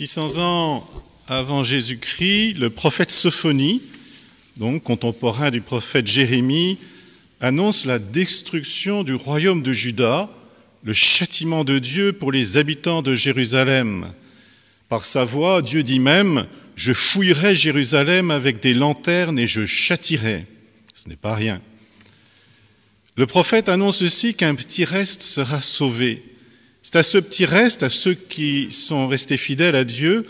600 ans avant Jésus-Christ, le prophète Sophonie, donc contemporain du prophète Jérémie, annonce la destruction du royaume de Juda, le châtiment de Dieu pour les habitants de Jérusalem. Par sa voix, Dieu dit même « Je fouillerai Jérusalem avec des lanternes et je châtirai ». Ce n'est pas rien. Le prophète annonce aussi qu'un petit reste sera sauvé. C'est à ce petit reste, à ceux qui sont restés fidèles à Dieu,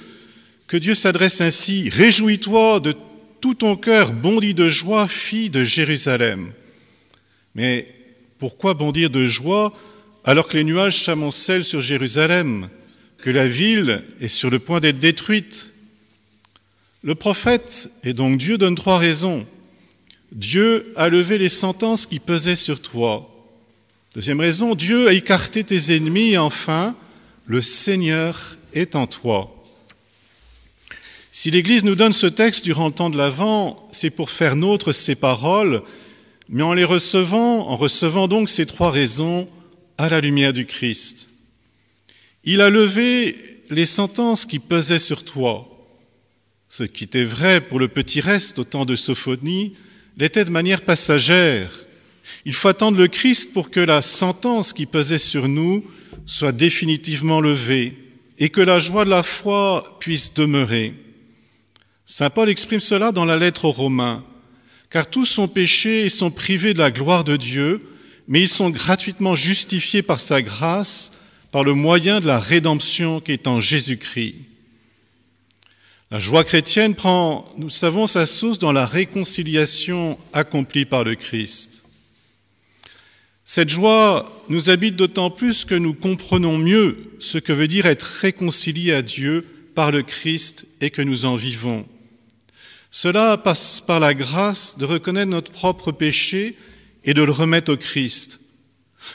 que Dieu s'adresse ainsi « Réjouis-toi de tout ton cœur, bondis de joie, fille de Jérusalem ». Mais pourquoi bondir de joie alors que les nuages s'amoncellent sur Jérusalem, que la ville est sur le point d'être détruite? Le prophète, et donc Dieu, donne 3 raisons. Dieu a levé les sentences qui pesaient sur toi. Deuxième raison, Dieu a écarté tes ennemis. Et enfin, le Seigneur est en toi. Si l'Église nous donne ce texte durant le temps de l'Avent, c'est pour faire nôtre ces paroles, mais en recevant donc ces 3 raisons à la lumière du Christ. Il a levé les sentences qui pesaient sur toi. Ce qui était vrai pour le petit reste au temps de Sophonie l'était de manière passagère. Il faut attendre le Christ pour que la sentence qui pesait sur nous soit définitivement levée et que la joie de la foi puisse demeurer. Saint Paul exprime cela dans la lettre aux Romains. Car tous sont péchés et sont privés de la gloire de Dieu, mais ils sont gratuitement justifiés par sa grâce, par le moyen de la rédemption qui est en Jésus-Christ. La joie chrétienne prend, nous savons, sa source dans la réconciliation accomplie par le Christ. Cette joie nous habite d'autant plus que nous comprenons mieux ce que veut dire être réconcilié à Dieu par le Christ et que nous en vivons. Cela passe par la grâce de reconnaître notre propre péché et de le remettre au Christ.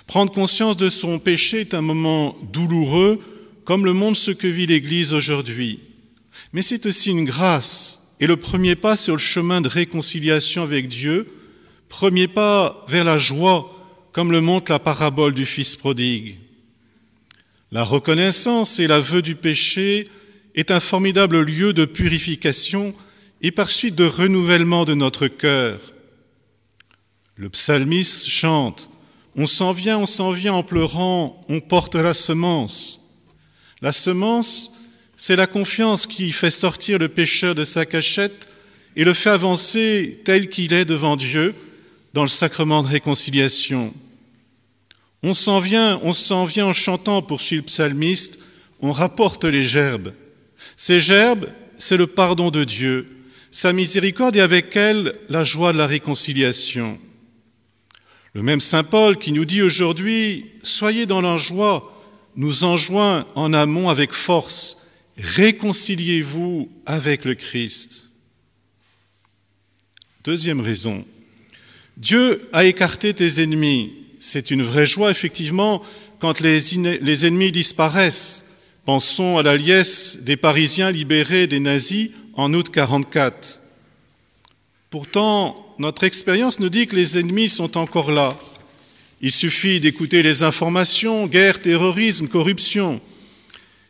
Prendre conscience de son péché est un moment douloureux, comme le montre ce que vit l'Église aujourd'hui. Mais c'est aussi une grâce et le premier pas sur le chemin de réconciliation avec Dieu, premier pas vers la joie, comme le montre la parabole du Fils prodigue. La reconnaissance et l'aveu du péché est un formidable lieu de purification et par suite de renouvellement de notre cœur. Le psalmiste chante « On s'en vient en pleurant, on porte la semence ». La semence, c'est la confiance qui fait sortir le pécheur de sa cachette et le fait avancer tel qu'il est devant Dieu dans le sacrement de réconciliation. On s'en vient en chantant, poursuit le psalmiste, on rapporte les gerbes. Ces gerbes, c'est le pardon de Dieu, sa miséricorde et avec elle la joie de la réconciliation. Le même saint Paul qui nous dit aujourd'hui « Soyez dans la joie », nous enjoint en amont avec force « Réconciliez-vous avec le Christ ». Deuxième raison, Dieu a écarté tes ennemis. C'est une vraie joie, effectivement, quand les ennemis disparaissent. Pensons à la liesse des Parisiens libérés des nazis en août 1944. Pourtant, notre expérience nous dit que les ennemis sont encore là. Il suffit d'écouter les informations, guerre, terrorisme, corruption.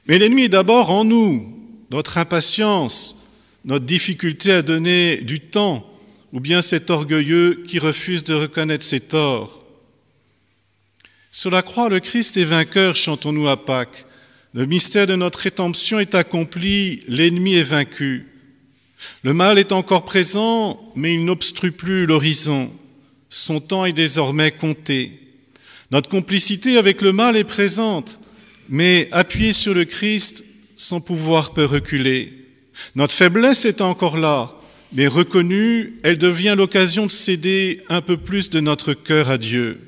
Mais l'ennemi est d'abord en nous, notre impatience, notre difficulté à donner du temps, ou bien cet orgueilleux qui refuse de reconnaître ses torts. Sur la croix, le Christ est vainqueur, chantons-nous à Pâques. Le mystère de notre rédemption est accompli, l'ennemi est vaincu. Le mal est encore présent, mais il n'obstrue plus l'horizon. Son temps est désormais compté. Notre complicité avec le mal est présente, mais appuyée sur le Christ, son pouvoir peut reculer. Notre faiblesse est encore là, mais reconnue, elle devient l'occasion de céder un peu plus de notre cœur à Dieu.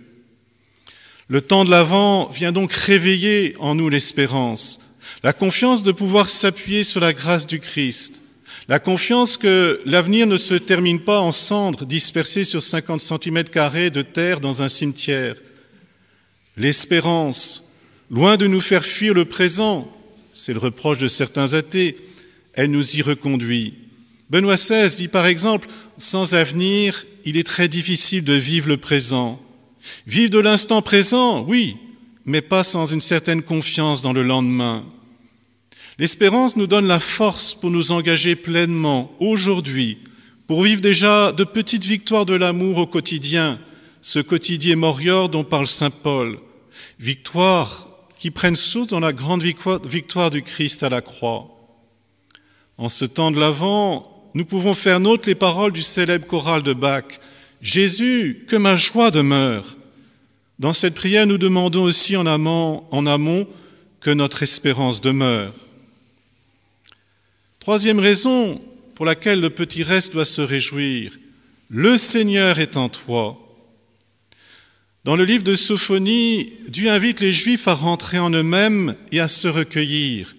Le temps de l'Avent vient donc réveiller en nous l'espérance, la confiance de pouvoir s'appuyer sur la grâce du Christ, la confiance que l'avenir ne se termine pas en cendres dispersées sur 50 cm² de terre dans un cimetière. L'espérance, loin de nous faire fuir le présent, c'est le reproche de certains athées, elle nous y reconduit. Benoît XVI dit par exemple « Sans avenir, il est très difficile de vivre le présent ». Vivre de l'instant présent, oui, mais pas sans une certaine confiance dans le lendemain. L'espérance nous donne la force pour nous engager pleinement aujourd'hui, pour vivre déjà de petites victoires de l'amour au quotidien, ce quotidien morior dont parle saint Paul, victoires qui prennent source dans la grande victoire du Christ à la croix. En ce temps de l'Avent, nous pouvons faire nôtres les paroles du célèbre choral de Bach, « Jésus, que ma joie demeure ». Dans cette prière, nous demandons aussi en amont que notre espérance demeure. Troisième raison pour laquelle le petit reste doit se réjouir, le Seigneur est en toi. Dans le livre de Sophonie, Dieu invite les Juifs à rentrer en eux-mêmes et à se recueillir.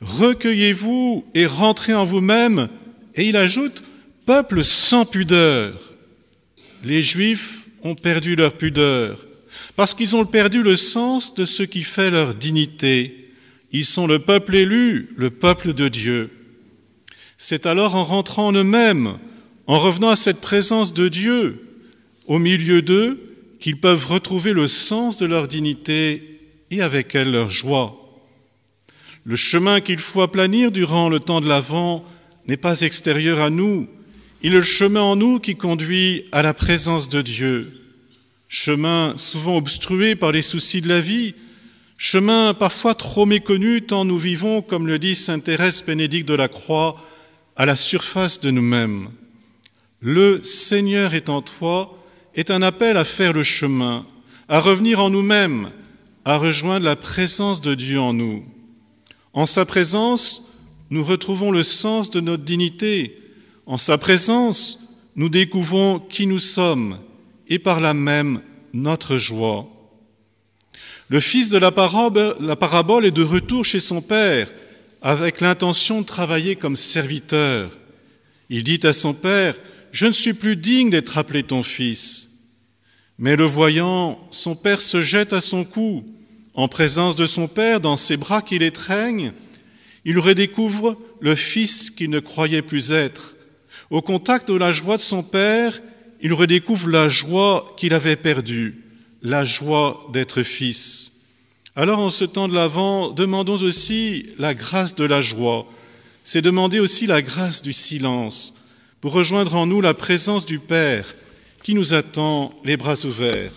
Recueillez-vous et rentrez en vous-même. Et il ajoute, peuple sans pudeur. Les Juifs ont perdu leur pudeur parce qu'ils ont perdu le sens de ce qui fait leur dignité. Ils sont le peuple élu, le peuple de Dieu. C'est alors en rentrant en eux-mêmes, en revenant à cette présence de Dieu au milieu d'eux, qu'ils peuvent retrouver le sens de leur dignité et avec elle leur joie. Le chemin qu'il faut aplanir durant le temps de l'Avent n'est pas extérieur à nous, il est le chemin en nous qui conduit à la présence de Dieu. Chemin souvent obstrué par les soucis de la vie, chemin parfois trop méconnu tant nous vivons, comme le dit sainte Thérèse Bénédicte de la Croix, à la surface de nous-mêmes. Le Seigneur est en toi est un appel à faire le chemin, à revenir en nous-mêmes, à rejoindre la présence de Dieu en nous. En sa présence, nous retrouvons le sens de notre dignité. En sa présence, nous découvrons qui nous sommes et par là même notre joie. Le fils de la parabole est de retour chez son père avec l'intention de travailler comme serviteur. Il dit à son père, « Je ne suis plus digne d'être appelé ton fils. » Mais le voyant, son père se jette à son cou. En présence de son père, dans ses bras qui l'étreignent, il redécouvre le fils qu'il ne croyait plus être. Au contact de la joie de son père, il redécouvre la joie qu'il avait perdue, la joie d'être fils. Alors, en ce temps de l'Avent, demandons aussi la grâce de la joie. C'est demander aussi la grâce du silence, pour rejoindre en nous la présence du Père qui nous attend les bras ouverts.